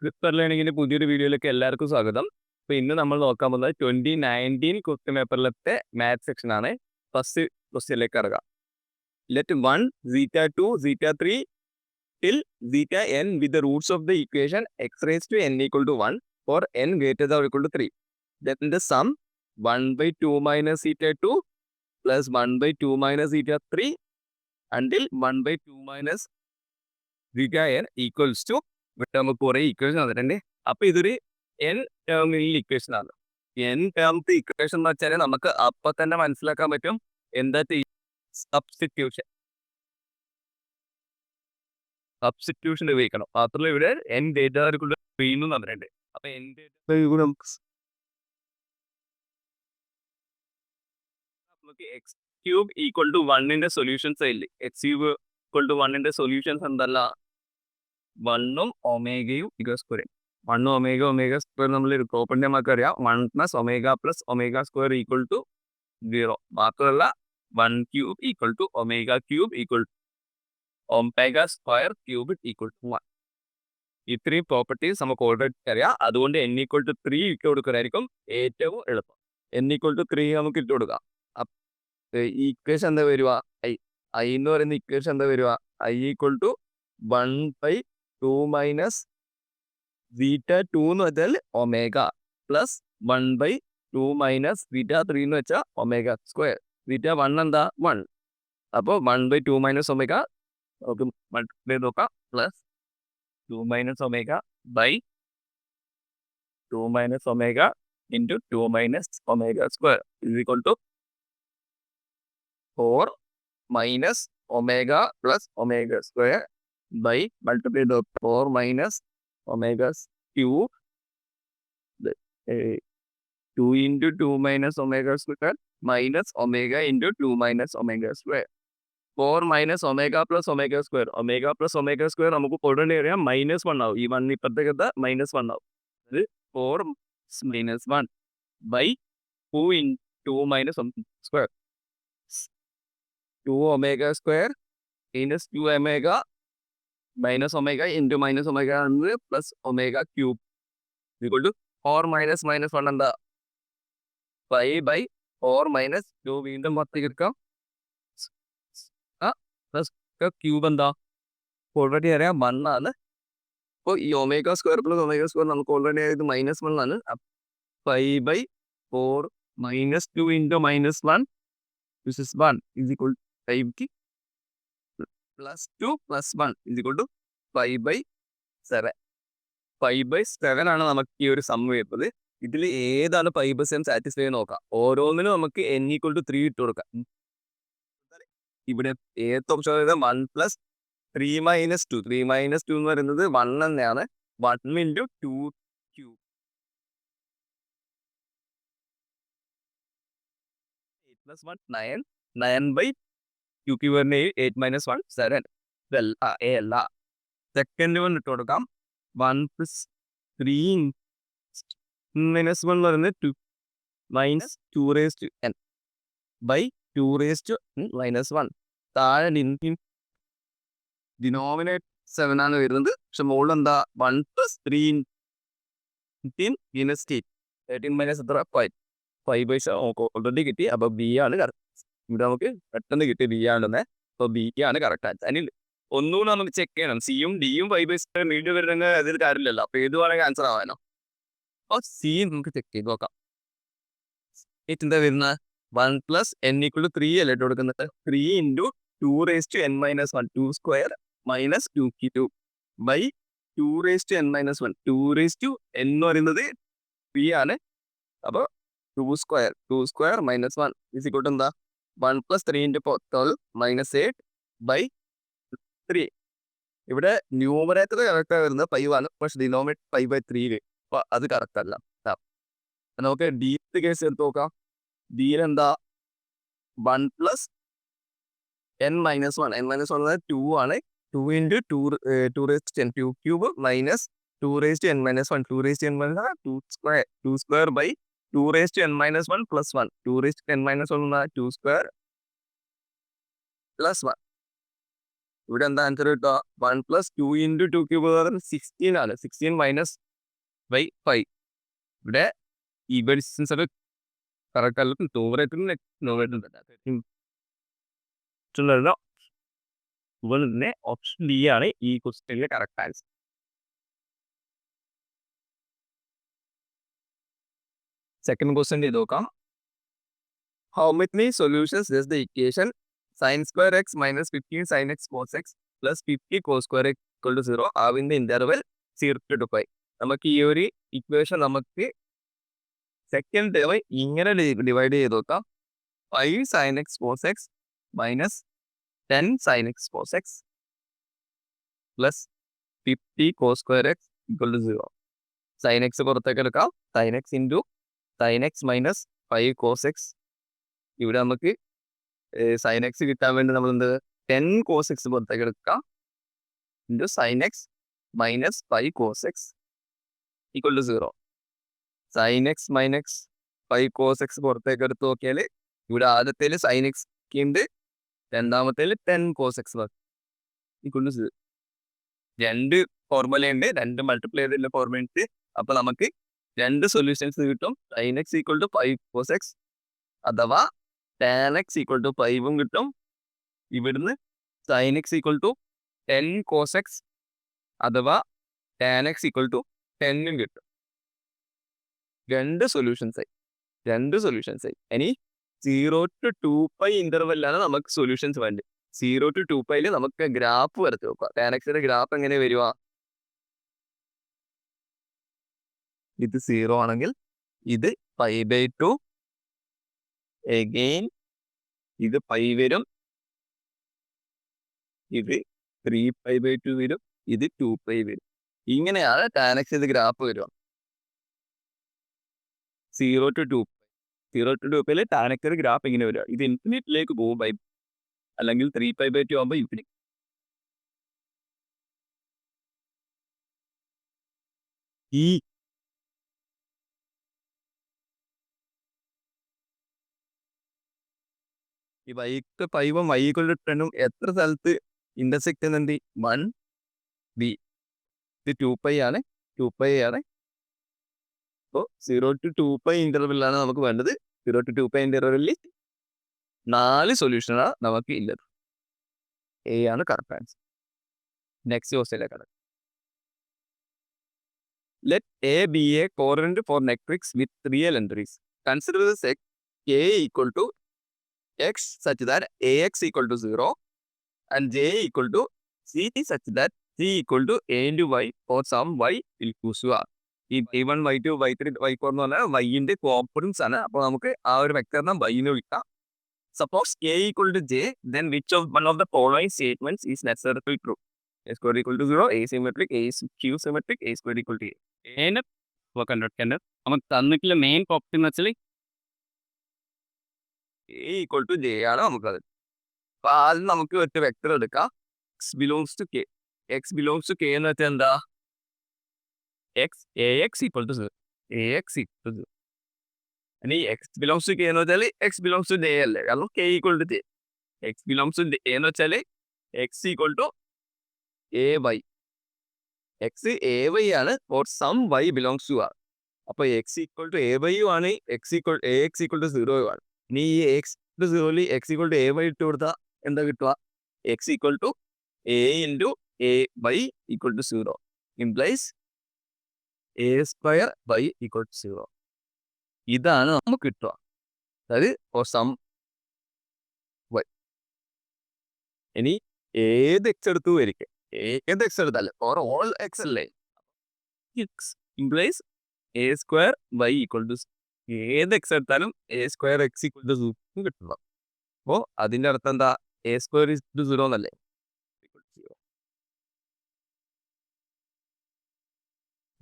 CRISPR ലേണിംഗിന്റെ പുതിയൊരു വീഡിയോയിലേക്ക് എല്ലാവർക്കും സ്വാഗതം. അപ്പോൾ ഇന്ന് നമ്മൾ നോക്കാൻ പോകുന്നത് 2019 ക്വസ്റ്റ്യൻ പേപ്പറിലത്തെ മാത്സ് സെക്ഷൻ ആണ്. ഫസ്റ്റ് ക്വസ്റ്റ്യനിലേക്ക് ഇറങ്ങാം. Let 1, ζ2, ζ3 till ζn with the roots of the equation x raised to n equal to 1 for n greater than or equal to 3. Then the sum 1/2 minus ζ2 plus 1/2 minus ζ3 until 1/2 minus ζn equals to ഇവിടെ നമുക്ക് കുറേ equation തന്നിട്ടുണ്ട്. അപ്പൊ ഇതൊരു N ടേമിൽ equation ആണ്. N ടേമത്തെ equation എന്ന് വെച്ചാൽ നമുക്ക് അപ്പൊ തന്നെ മനസ്സിലാക്കാൻ പറ്റും എന്താ സബ്സ്റ്റിറ്റ്യൂഷൻ ഉപയോഗിക്കണം. മാത്രമല്ല ഇവിടെ എൻ ഡേറ്റ വീണ്ടും തന്നിട്ടുണ്ട്. അപ്പൊ എൻ നമുക്ക് എക്സ് ക്യൂബ് ഈക്വൽ ടു 1ന്റെ സൊല്യൂഷൻസ് ഇല്ലേ. എക്സ് ക്യൂബ് ഈക്വൽ ടു 1ന്റെ സൊല്യൂഷൻസ് എന്തല്ല, 1ഉം ഒമേഗയും സ്ക്വയർ. 1 ഒമേഗ സ്ക്വയർ നമ്മൾ പ്രോപ്പർട്ടി നമുക്ക് അറിയാം. 1 + ഒമേഗ സ്ക്വയർ ഈക്വൽ ടു 0. മാത്രമല്ല 1 cube equal to omega cube equal to omega square cube equal to 1. ഇത്രയും പ്രോപ്പർട്ടീസ് നമുക്ക് ഓൾറെഡി അറിയാം. അതുകൊണ്ട് n ഈക്വൽ ടു 3 ഇട്ട് കൊടുക്കുന്നതായിരിക്കും ഏറ്റവും എളുപ്പം. n ഈക്വൽ ടു 3 നമുക്ക് ഇട്ട് കൊടുക്കാം. ഈ ഇക്വേഷൻ എന്താ വരുക, ഐ എന്ന് പറയുന്ന ഇക്വേഷൻ എന്താ വരുക, ഐ ഈക്വൽ ടു 1/2 മൈനസ് ζ2 എന്ന് വെച്ചാൽ ഒമേഗ പ്ലസ് 1/2 മൈനസ് ζ3 എന്ന് വെച്ചാൽ ഒമേഗ സ്ക്വയർ. ζ1 എന്താ 1. അപ്പോൾ 1/2 മൈനസ് ഒമേഗ നമുക്ക് മൾട്ടിപ്ലൈ ചെയ്ത് നോക്കാം. Plus 2 minus omega by 2 minus omega into 2 minus omega square is equal to 4 minus omega plus omega square by multiply the 4 minus omega cube 2 into 2 minus omega square minus omega into 2 minus omega square. 4 minus omega plus omega square. Omega plus omega square നമുക്ക് ഉടനെ അറിയാം -1 ആവും. ഈ 1 ഇപ്പുറത്തേക്ക് -1 ആവും. അത് 4 minus 1 by 2 into 2 minus square. 2 omega square minus 2 omega minus omega into minus omega എന്നത് plus omega cube equal to 4 minus -1 എന്താ 5/4 മൈനസ് 2. വീണ്ടും പുറത്തേക്ക് എടുക്കാം. പ്ലസ് ക്യൂബ് എന്താ ഓൾറെഡി അറിയാം 1 ആണ്. അപ്പോൾ ഈ omega square plus omega square നമുക്ക് ഓൾറെഡി ആയത് -1 ആണ്. 5/4 minus 2 into -1 which is 1 is equal 5 plus 2 plus 1 is equal to 5/7. 5/7 ആണ് നമുക്ക് ഈ ഒരു സം വരുന്നത്. ഇതിൽ ഏതാണ് 5/7 സാറ്റിസ്ഫൈ നോക്കാം. ഓരോന്നിനും നമുക്ക് n ഈക്വൽ ടു 3 ഇട്ട് കൊടുക്കാം. ഇവിടെ ഏത് ഓപ്ഷൻ 1 + 3 - 2. 3 - 2 എന്ന് പറയുന്നത് 1 തന്നെയാണ്. 1 ഇൻറ്റു 2 ക്യൂബ് 8 + 1 9. 9/2 ക്യൂബ് വരുന്ന 8 - 1 7. ഇതല്ല എ അല്ല. സെക്കൻഡ് വൺ ഇട്ട് കൊടുക്കാം. 1 + 3 - 1 എന്ന് പറയുന്നത് 2 മൈനസ് 2n ബൈ 2n - 1. താഴെ ഡിനോമിനേറ്റർ 7 ആണ് വരുന്നത്. പക്ഷെ മുകളിൽ എന്താ 1 + 3 13 മൈനസ് എത്ര 5/7 ഓൾറെഡി കിട്ടി. അപ്പോൾ ബി ആണ് കറക്റ്റ്. ഇവിടെ നമുക്ക് പെട്ടെന്ന് കിട്ടി ബി ആണെന്ന്. അപ്പോൾ ബി ആണ് കറക്റ്റ് ആൻസർ. അതിൽ ഒന്നുകൂടെ നമുക്ക് ചെക്ക് ചെയ്യണം. സിയും ഡിയും 5/7 വീണ്ടും വരുന്നെങ്കിൽ അതിൽ കാര്യമില്ലല്ലോ. അപ്പോൾ ഏത് വേണമെങ്കിൽ ആൻസർ ആവാനോ. അപ്പോൾ സി നമുക്ക് ചെക്ക് ചെയ്ത് നോക്കാം. എന്താ വരുന്നത് 1 + n = 3 അല്ലേ ഇട്ട് കൊടുക്കുന്നത്. 3 into 2n - 1 2 square minus 2 cube by 2n - 1. 2n എന്ന് പറയുന്നത് 3 ആണ്. അപ്പോൾ 2 square minus 1 is equal to എന്താ 1 + 3 × 12 -8 ബൈ 3. ഇവിടെ ന്യൂമറേറ്റർ കറക്റ്റ് വരുന്നത് 5 ആണ്. പക്ഷെ ഡിനോമിനേറ്റർ 5/3. അപ്പോൾ അത് കറക്റ്റ് അല്ല. നമുക്ക് ഡീത്ത് കേസ് എടുത്ത് നോക്കാം. ഡിയിൽ എന്താ 1 + n - 1. n - 1 2 ആണ്. 2 into 2n 2 cube minus 2n - 1. 2n - 1 2 square 2 square by 2n - 1 plus 1. 2n - 1 2 square plus 1. ഇവിടെ എന്താ ആൻസർ കിട്ടുക? 1 + 2 × 2³ 16 ആണ്. 16 - 5. ഇവിടെ ഇവിടെ ഡിസ്റ്റൻസ് ഒക്കെ കറക്റ്റ് അല്ല. ഓപ്ഷൻ ഡി ആണ് ഈ ക്വസ്റ്റ്യനിലെ കറക്റ്റ് ആൻസർ. സെക്കൻഡ് ക്വസ്റ്റ്യൻ ചെയ്ത് നോക്കാം. How many solutions does the equation sin square x minus 15 sin x cos x plus 50 cos square x equal to 0 have in the interval 0 to pi? നമുക്ക് ഈ ഒരു equation നമുക്ക് second term ഇങ്ങനെ divide ചെയ്ത് നോക്കാം. 5 sin x cos x minus 10 sin x cos x plus 50 cos square x equal to 0. sin x പുറത്തേക്ക് എടുക്കാം. sin x into sin x minus 5 cos x. ഇവിടെ നമുക്ക് sin x കിട്ടാൻ വേണ്ടി നമ്മൾ എന്ത് 10 cos x പുറത്തേക്ക് എടുക്കാം into sin x minus 5 cos x equal to 0. sin x minus 5 cos x പുറത്തേക്ക് എടുത്ത് നോക്കിയാൽ ഇവിടെ ആദ്യത്തേൽ sin x ഉണ്ട്, രണ്ടാമത്തേൽ 10 cos x equal to 0. രണ്ട് ഫോർമുല ഉണ്ട്, രണ്ട് മൾട്ടിപ്ലൈ ചെയ്തിട്ടുള്ള ഫോർമുല ഉണ്ട്. അപ്പൊ നമുക്ക് രണ്ട് സൊല്യൂഷൻസ് കിട്ടും. sin x equal to 5 cos x അഥവാ tan x equal to 5 കിട്ടും. ഇവിടുന്ന് sin x equal to 10 cos x അഥവാ tan x equal to 10 കിട്ടും. രണ്ട് സൊല്യൂഷൻസ് ആയി. ഇനി 0 to 2π ഇന്റർവെല്ലാണ് നമുക്ക് സൊല്യൂഷൻസ് വേണ്ടത്. 0 to 2π നമുക്ക് ഗ്രാഫ് വരച്ച് നോക്കാം. tan x ന്റെ ഗ്രാഫ് എങ്ങനെ വരുക? ഇത് 0 ആണെങ്കിൽ ഇത് π/2, again ഇത് π വരും, ഇത് 3π/2 വരും, ഇത് 2π വരും. ഇങ്ങനെയാണ് tan x ന്റെ ഗ്രാഫ് വരിക. 0 to 2π tan x ന്റെ ഗ്രാഫ് ഇങ്ങനെ വരിക. ഇത് ഇൻഫിനിറ്റിലേക്ക് പോകും അല്ലെങ്കിൽ 3π/2 ആകുമ്പോൾ ഇൻഫിനിറ്റി. ഈ വൈക്ക് 5ഉം y 10ഉം എത്ര സ്ഥലത്ത് ഇന്റർസെക്ട് ചെയ്യുന്നുണ്ട്? 1 b. ഇത് 2π ആണ്. അപ്പോൾ 0 to 2π ഇന്റർവെല്ലാണ് നമുക്ക് വേണ്ടത്. 0 to 2π ഇന്റർവെല്ലിൽ 4 സൊല്യൂഷനാണ് നമുക്ക് ഇല്ലത്. എ ആണ് കറക്റ്റ് ആൻസർ. നെക്സ്റ്റ് ക്വസ്റ്റ്യനിലേക്ക് കടക്കാം. Let A be a coordinate for matrix with real entries. Consider the set K equal to x such that Ax equal to 0 and J equal to C such that C equal to A into Y for some Y equals to R. ഈ y1 y2 y3 y4 എന്ന് പറഞ്ഞാൽ വൈൻ്റെ components ആണ്. അപ്പോൾ നമുക്ക് ആ ഒരു വെക്ടറിനെ y എന്ന് വിളിക്കാം. Suppose K equal to J, then which of one of the following statements is necessarily true? A square equal to 0, A symmetric, A is Q symmetric, A square equal to A. ഏനെ കണ്ടുപിടിക്കേണ്ടത് നമുക്ക് തന്നിട്ടുള്ള main property എന്ന് വെച്ചാൽ A equal to J ആണ് നമുക്കത്. അപ്പൊ ആദ്യം നമുക്ക് ഒറ്റ വെക്ടർ എടുക്കാം. x belongs to K. x belongs to K എന്ന് വെച്ചാൽ എന്താ? Ax equal to 0. ഇനി x belongs to K എന്ന് വെച്ചാൽ x belongs to J അല്ലേ? കാരണം K equal to J. x belongs to J എന്ന് വെച്ചാൽ x equal to AY. x AY ആണ് for some y belongs to R. അപ്പൊ x equal to AY ആണ്, Ax equal to 0 ആണ്. ഇനി ഈ x to 0 x equal to AY ഇട്ട് കൊടുത്താൽ എന്താ കിട്ടുക? x equal to A into AY equal to 0 implies A square y equal to 0. ഇതാണ് നമുക്ക് കിട്ടുക. അതായത് for some y. ഇനി ഏത് x എടുത്തു വരിക, ഏത് x എടുത്താലും for all x അല്ലേ, x implies A square y equal to 0. ഏത് x എടുത്താലും A square x equal to 0 കിട്ടുക. അപ്പോൾ അതിൻ്റെ അർത്ഥം എന്താ? A square is to 0 എന്നല്ലേ?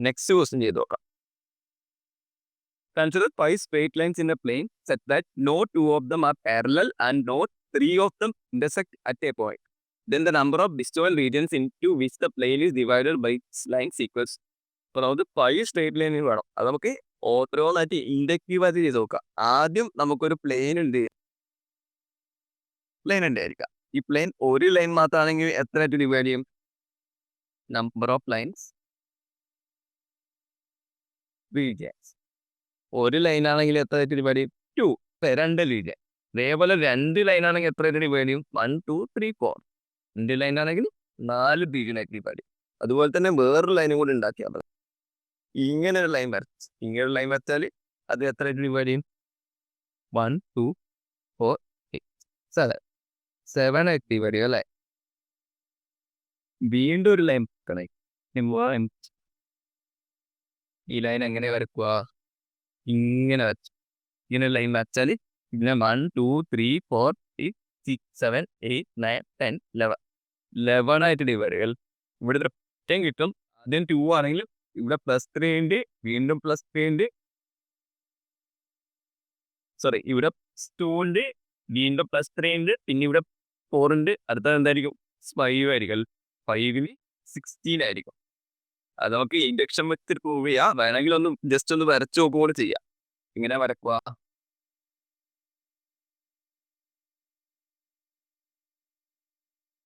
നെക്സ്റ്റ് ക്വസ്റ്റ്യൻ ചെയ്ത് നോക്കാം. Consider 5 straight lines in a plane such that no 2 of them are parallel and no 3 of them intersect at a point. Then the number of disjoint regions into which the plane is divided by lines equals. അപ്പോൾ നമുക്ക് 5 straight line വേണം. അത് നമുക്ക് ഓരോന്നായിട്ട് ഇൻഡക്റ്റീവായിട്ട് ചെയ്ത് നോക്കാം. ആദ്യം നമുക്കൊരു പ്ലെയിൻ ഉണ്ടായിരിക്കാം. ഈ പ്ലെയിൻ ഒരു ലൈൻ മാത്രമാണെങ്കിൽ എത്രയായിട്ട് ഡിവൈഡ് ചെയ്യും? Number of lines regions. ഒരു ലൈൻ ആണെങ്കിൽ എത്രയായിട്ട് ഡിവൈഡ് ചെയ്യും? 2. 2 റീജിയൻ. അതേപോലെ 2 ലൈൻ ആണെങ്കിൽ എത്രയായിട്ട് ഡിവൈഡ് ചെയ്യും? 1, 2, 3, 4. 2 ലൈൻ ആണെങ്കിൽ 4 റീജിയനായിട്ട് ഡിവൈഡ് ചെയ്യും. അതുപോലെ തന്നെ വേറൊരു ലൈനും കൂടി ഉണ്ടാക്കിയാൽ മതി. ഇങ്ങനെ ഒരു ലൈൻ വരച്ച് ഇങ്ങനെ ലൈൻ വരച്ചാൽ അത് എത്രയായിട്ട് ഡിവൈഡ് ചെയ്യും? 1, 2, 4, 8, 7 ആയിട്ട് ഡിവൈഡ് ചെയ്യും അല്ലേ? വീണ്ടും ഒരു ലൈൻ വെക്കണേ. ഈ ലൈൻ എങ്ങനെ വരക്കുക? ഇങ്ങനെ വരച്ചു. ഇങ്ങനെ ലൈൻ വരച്ചാൽ പിന്നെ 1, 2, 3, 4, 5, 6, 7, 8, 9, 10, 11. 11 ആയിട്ട് ഡിവൈഡ് ചെയ്യൽ. ഇവിടെ ഒറ്റയും കിട്ടും. ആദ്യം 2 ആണെങ്കിൽ ഇവിടെ +3 ഉണ്ട്, വീണ്ടും +3 ഉണ്ട്, സോറി ഇവിടെ 2 ഉണ്ട്, വീണ്ടും +3 ഉണ്ട്, പിന്നെ ഇവിടെ 4 ഉണ്ട്. അടുത്തത് എന്തായിരിക്കും? 5 ആയിരിക്കും. 5ന് 16 ആയിരിക്കും. അത് നമുക്ക് ഇൻഡക്ഷൻ വെച്ചിട്ട് പ്രൂവ് ചെയ്യാം. വേണമെങ്കിൽ ഒന്ന് ജസ്റ്റ് ഒന്ന് വരച്ചു നോക്കുക ചെയ്യാം. ഇങ്ങനെ വരക്കുക.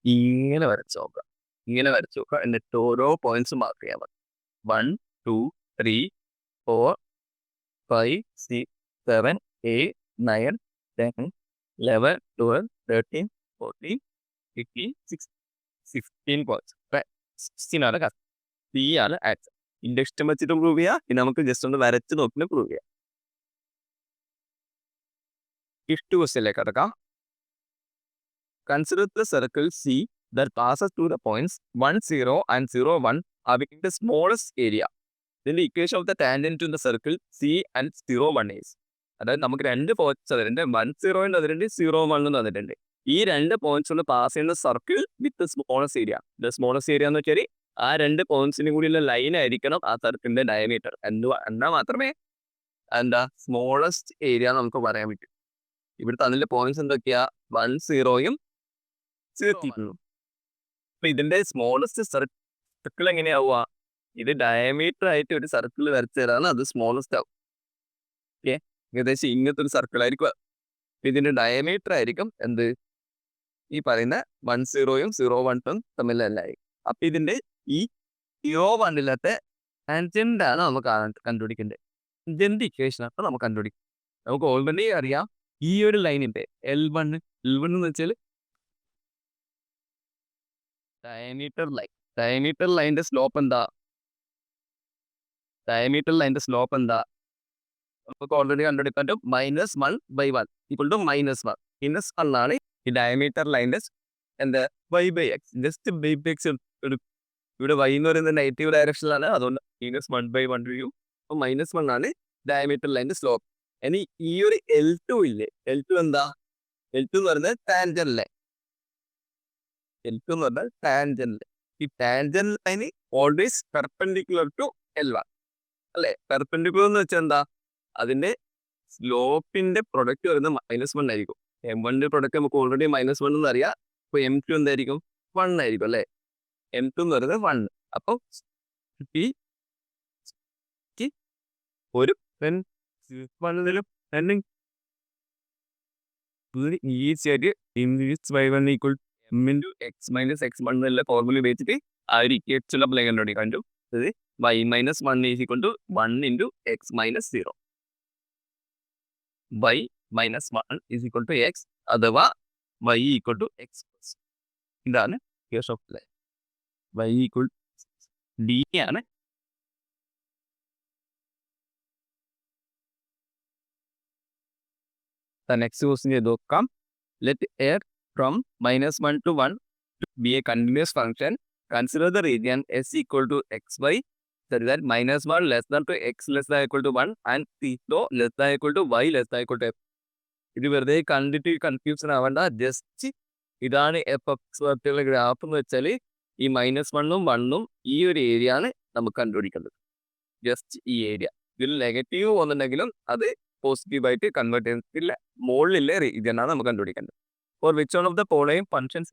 ഇങ്ങനെ വരച്ചു നോക്കുക. ഇങ്ങനെ വരച്ചു നോക്കുക. എന്നിട്ട് ഓരോ പോയിന്റ്സ് മാർക്ക് ചെയ്യാൻ മതി. 1, 2, 3, 4, 5, 6, 7, 8, 9, 10, 11, 12, 13, 14, 15, 16 പോയിന്റ്സ്. 16 ആണ് കറക്റ്റ്. C ആണ് ആൻസർ. ഇൻഡക്ഷൻ വെച്ചിട്ട് പ്രൂവ് ചെയ്യാം. പിന്നെ നമുക്ക് ജസ്റ്റ് ഒന്ന് വരച്ച് നോക്കിയിട്ട് പ്രൂവ് ചെയ്യാം. ഫിഫ്ത്ത് ക്വസ്റ്റ്യനിലേക്ക് കടക്കാം. Consider the circle C that passes through the points 1, 0 and 0, 1 having the smallest area. Then the equation of the tangent to the circle C and 0, 1 is. അതായത് നമുക്ക് 2 പോയിന്റ്സ് തന്നിട്ടുണ്ട്. 1, 0 തന്നിട്ടുണ്ട്, 0, 1 തന്നിട്ടുണ്ട്. ഈ 2 പോയിന്റ്സ് കൊണ്ട് പാസ് ചെയ്യുന്ന circle with smallest area. The smallest area എന്ന് വെച്ചാൽ ആ 2 പോയിന്റ്സിനും കൂടിയുള്ള ലൈൻ ആയിരിക്കണം ആ സർക്കിളിന്റെ ഡയമീറ്റർ. എന്നാൽ മാത്രമേ എന്താ സ്മോളസ്റ്റ് ഏരിയ നമുക്ക് പറയാൻ പറ്റും. ഇവിടെ തന്നില്ല പോയിന്റ്സ് എന്തൊക്കെയാ? 1, 0യും 0. അപ്പൊ ഇതിന്റെ സ്മോളസ്റ്റ് സർക്കിൾ എങ്ങനെയാവുക? ഇത് ഡയമീറ്റർ ആയിട്ട് ഒരു സർക്കിൾ വരച്ചു തരാണ്, അത് സ്മോളസ്റ്റ് ആവും. ഓക്കെ, ഏകദേശം ഇങ്ങനത്തെ ഒരു സർക്കിൾ ആയിരിക്കും. ഇതിന്റെ ഡയമീറ്റർ ആയിരിക്കും എന്ത്? ഈ പറയുന്ന 1, 0യും 0, 1 തമ്മിലല്ലായിരിക്കും. അപ്പൊ ഇതിന്റെ ഈ 0, 1 ടാൻജന്റ് ആണ് നമുക്ക് കണ്ടുപിടിക്കേണ്ടത്. ടാൻജന്റ് ഇക്വേഷൻ ആണ് നമുക്ക് കണ്ടുപിടിക്കും. നമുക്ക് ഓൾറെഡി അറിയാം ഈ ഒരു ലൈനിന്റെ L1 എന്ന് വെച്ചാൽ ഡയമീറ്റർ ലൈൻ. ഡയമീറ്റർ ലൈനിന്റെ സ്ലോപ്പ് എന്താ? ഡയമീറ്റർ ലൈനിന്റെ സ്ലോപ്പ് എന്താ? നമുക്ക് ഓൾറെഡി കണ്ടുപിടിക്കാൻ പറ്റും. -1/1 = -1. -1 ആണ് ഈ ഡയമീറ്റർ ലൈനിന്റെ എന്താ? y/x. ജസ്റ്റ് y/x ഇവിടെ y എന്ന് പറയുന്നത് നെഗറ്റീവ് ഡയറക്ഷനിലാണ്, അതുകൊണ്ട് -1/1 വരും. അപ്പൊ -1 ആണ് ഡയമീറ്റർ ലൈനിന്റെ സ്ലോപ്പ്. ഇനി ഈ ഒരു L2 ഇല്ലേ? L2 എന്താ? L2 എന്ന് പറയുന്നത് ടാൻജന്റ് ലൈൻ. L2 എന്ന് പറഞ്ഞാൽ ടാൻജന്റ് ലൈൻ. ഈ tangent line always perpendicular to L1 അല്ലെ? പെർപെൻഡിക്കുലർ എന്ന് വെച്ചാൽ എന്താ? അതിന്റെ സ്ലോപ്പിന്റെ പ്രൊഡക്റ്റ് വരുന്നത് -1 ആയിരിക്കും. M1ന്റെ പ്രൊഡക്റ്റ് നമുക്ക് ഓൾറെഡി -1 എന്ന് അറിയാം. അപ്പൊ M2 എന്തായിരിക്കും? 1 ആയിരിക്കും അല്ലെ? M2 എന്ന് പറയുന്നത് 1. അപ്പൊ ഈ ഒരു ഈസി ആയിട്ട് y1 = m x - x1 എന്നുള്ള ഫോർമുല ഉപയോഗിച്ചിട്ട് ആ ഒരു ഇക്വേഷൻ അപ്ലൈ കണ്ടുപിടിക്കാൻ പറ്റും. അതായത് y - 1 = 1 × x - 0. y - 1 = x അഥവാ y = x+. ഇതാണ് equation of line. y = d ആണ്. നെക്സ്റ്റ് ക്വസ്റ്റ്യൻ ചെയ്ത് നോക്കാം. Let air from -1 to 1 be a continuous function. Consider the region S = xy such that -1 < x < 1 and 0 < y < f. ഇത് വെറുതെ കണ്ടിട്ട് confusion ആവണ്ട. Just ഇതാണ് f(x) ഗ്രാഫ് എന്ന് വെച്ചാൽ ഈ -1ഉം 1ഉം ഈ ഒരു ഏരിയ ആണ് നമുക്ക് കണ്ടുപിടിക്കേണ്ടത്. ജസ്റ്റ് ഈ ഏരിയ. ഇതിൽ നെഗറ്റീവ് വന്നിട്ടുണ്ടെങ്കിലും അത് പോസിറ്റീവായിട്ട് കൺവേർട്ട് ചെയ്തിട്ടില്ല. മുകളിലെ റീജിയൻ ആണ് നമുക്ക് കണ്ടുപിടിക്കേണ്ടത്. For which one of the following functions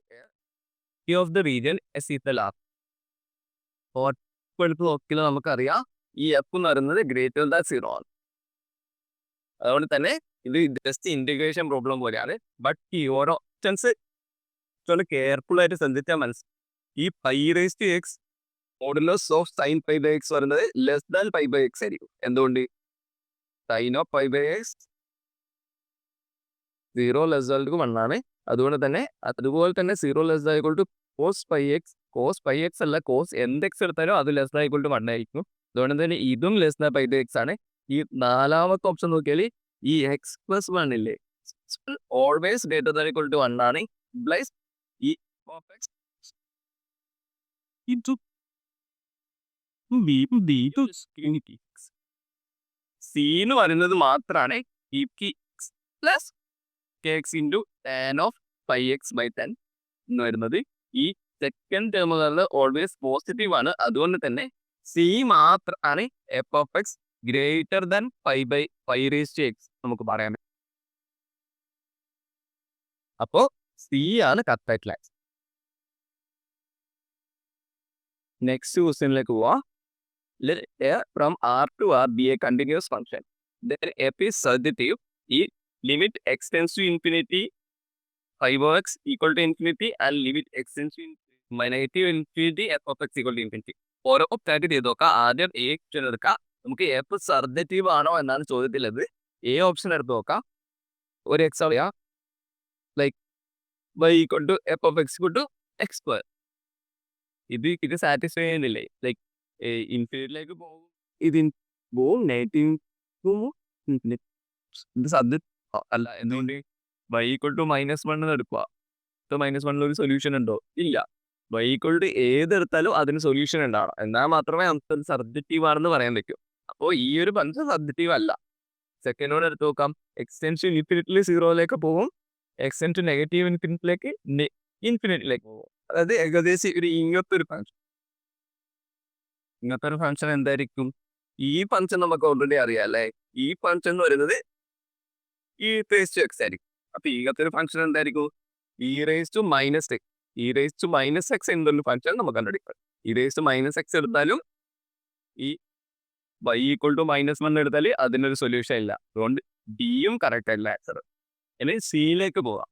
of the region S is the last. എടുത്ത് നോക്കിയാൽ നമുക്കറിയാം ഈ എഫ് എന്ന് പറയുന്നത് >0 ആണ്. അതുകൊണ്ട് തന്നെ ഇത് ജസ്റ്റ് ഇന്റഗ്രേഷൻ പ്രോബ്ലം പോലെയാണ്. ബട്ട് ഈ ഓരോ ഓപ്ഷൻസ് കുറച്ചുകൂടെ കെയർഫുൾ ആയിട്ട് ശ്രദ്ധിച്ചാൽ മനസ്സിലാവും. ഈ pi raise to x modulus of sine pi by x പറയുന്നത് less than pi by x ആയിരിക്കും. എന്തുകൊണ്ട്? Sine of pi by x 0 less than 1 ആണ്. അതുപോലെ തന്നെ 0 less than equal to cos pi x അല്ല, കോസ് എന്ത് എക്സ് എടുത്താലും അത് ലെസ് ദാൻ ഈക്വൽ ടു 1 ആയിരിക്കും. അതുകൊണ്ട് തന്നെ ഇതും less than pi by X ആണ്. ഈ നാലാമത്തെ ഓപ്ഷൻ നോക്കിയാൽ ഈ എക്സ് പ്ലസ് 1 ഇല്ലേ, always greater than equal to 1 ആണ്. ഇംപ്ലൈസ് ഈ ഓഫ് എക്സ് ഇൻടു സി എന്ന് പറയുന്നത് മാത്രമാണ് ഈ plus K X into tan of pi X by 10 എന്ന് വരുന്നത്. ഈ സെക്കൻഡ് ടേമുകളിൽ ഓൾവേസ് പോസിറ്റീവ് ആണ്. അതുകൊണ്ട് തന്നെ സി മാത്രമാണ് F of X greater than pi raise to X നമുക്ക് പറയാൻ. അപ്പോൾ സി ആണ് കറക്റ്റ് ആയിട്ടുള്ള ആൻസർ. നെക്സ്റ്റ് ക്വസ്റ്റ്യനിലേക്ക് പോവാം. Let a from R to R be a continuous function. Then f is surjective. If limit x tends to infinity, 5x equal to infinity, and limit x tends to negative infinity, f of x equal to infinity. ഓരോ ഓപ്ഷനായിട്ട് ചെയ്ത് നോക്കാം. ആദ്യം A option എടുക്കാം. നമുക്ക് F surjective ആണോ എന്നാണ് ചോദ്യത്തിലത്. A option എടുത്ത് നോക്കാം. ഒരു എക്സ് അറിയാം, like y equal to F of X equal to X square. ഇത് സാറ്റിസ്ഫൈ ചെയ്യുന്നില്ലേ? ലൈക്ക് ഇൻഫിനിറ്റിയിലേക്ക് പോകും, ഇത് പോവും, നെഗറ്റീവ് പോവും, ഇൻഫിനിറ്റ്. ഇത് സബ്ജക്ട് അല്ല. എന്തുകൊണ്ട്? y ഈക്വൽ ടു -1 എടുക്കുക. -1 ഒരു സൊല്യൂഷൻ ഉണ്ടോ? ഇല്ല. y ഈക്വൽ ടു ഏതെടുത്താലും അതിന് സൊല്യൂഷൻ ഉണ്ടാവണം. എന്നാൽ മാത്രമേ നമുക്ക് സബ്ജക്റ്റീവ് ആണെന്ന് പറയാൻ പറ്റും. അപ്പോൾ ഈ ഒരു ഫംഗ്ഷൻ സബ്ജക്റ്റീവ് അല്ല. സെക്കൻഡോട് എടുത്ത് നോക്കാം. എക്സ്റ്റെൻഷൻ ഇൻഫിനിറ്റിയിൽ 0ലേക്ക് പോകും, എക്സ്റ്റെൻഷൻ നെഗറ്റീവ് ഇൻഫിനിറ്റിയിലേക്ക് ഇൻഫിനിറ്റിയിലേക്ക് പോകും. അതായത് ഏകദേശം ഇങ്ങനത്തെ ഒരു ഫംഗ്ഷൻ എന്തായിരിക്കും? ഈ ഫംഗ്ഷൻ നമുക്ക് ഓൾറെഡി അറിയാം അല്ലേ? ഈ ഫംഗ്ഷൻ എന്ന് പറയുന്നത് ഇ റേസ് ടു എക്സ് ആയിരിക്കും. അപ്പൊ ഇങ്ങനത്തെ ഒരു ഫംഗ്ഷൻ എന്തായിരിക്കും? E raise to minus X എന്നൊരു ഫംഗ്ഷൻ നമുക്ക് കണ്ടുപിടിക്കാം. E raise to minus X എടുത്താലും ഈ y ഈക്വൽ ടു -1 എടുത്താൽ അതിനൊരു സൊല്യൂഷൻ ഇല്ല. അതുകൊണ്ട് ഡിയും കറക്റ്റ് ആയിട്ടുള്ള ആൻസർ. ഇനി സിയിലേക്ക് പോവാം.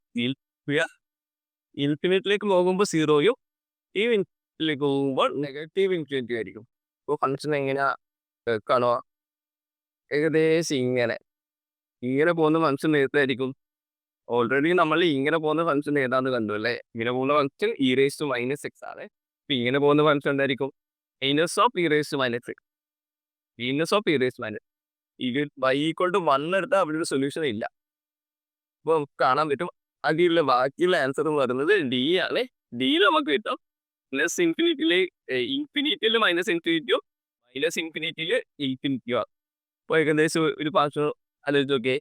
ഇൻഫിനിറ്റിലേക്ക് പോകുമ്പോൾ 0യും ഈ ഇൻഫിനിറ്റിലേക്ക് പോകുമ്പോൾ നെഗറ്റീവ് ഇൻഫിനിറ്റി ആയിരിക്കും. ഇപ്പോൾ ഫംഗ്ഷൻ എങ്ങനെയാ കാണുക? ഏകദേശം ഇങ്ങനെ പോകുന്ന ഫംഗ്ഷൻ ഏതായിരിക്കും? ഓൾറെഡി നമ്മൾ ഇങ്ങനെ പോകുന്ന ഫംഗ്ഷൻ ഏതാന്ന് കണ്ടു അല്ലേ? ഇങ്ങനെ പോകുന്ന function E raise to -x ആണ്. ഇപ്പൊ ഇങ്ങനെ പോകുന്ന ഫംഗ്ഷൻ എന്തായിരിക്കും? Minus of E raise to -x. ഇത് y ഈക്വൽ ടു 1 എടുത്താൽ അവിടെ ഒരു സൊല്യൂഷൻ ഇല്ല. അപ്പോൾ നമുക്ക് കാണാൻ പറ്റും അതിലുള്ള ബാക്കിയുള്ള ആൻസർ എന്ന് പറയുന്നത് ഡി ആണ്. ഡിയിൽ നമുക്ക് കിട്ടും പ്ലസ് ഇൻഫിനിറ്റിയിൽ മൈനസ് ഇൻഫിനിറ്റിയോ മൈനസ് ഇൻഫിനിറ്റിയിൽ ഇൻഫിനിറ്റിയോ. അപ്പോൾ ഏകദേശം ഒരു ഫംഗ്ഷൻ ആലോചിച്ച് നോക്കിയേ.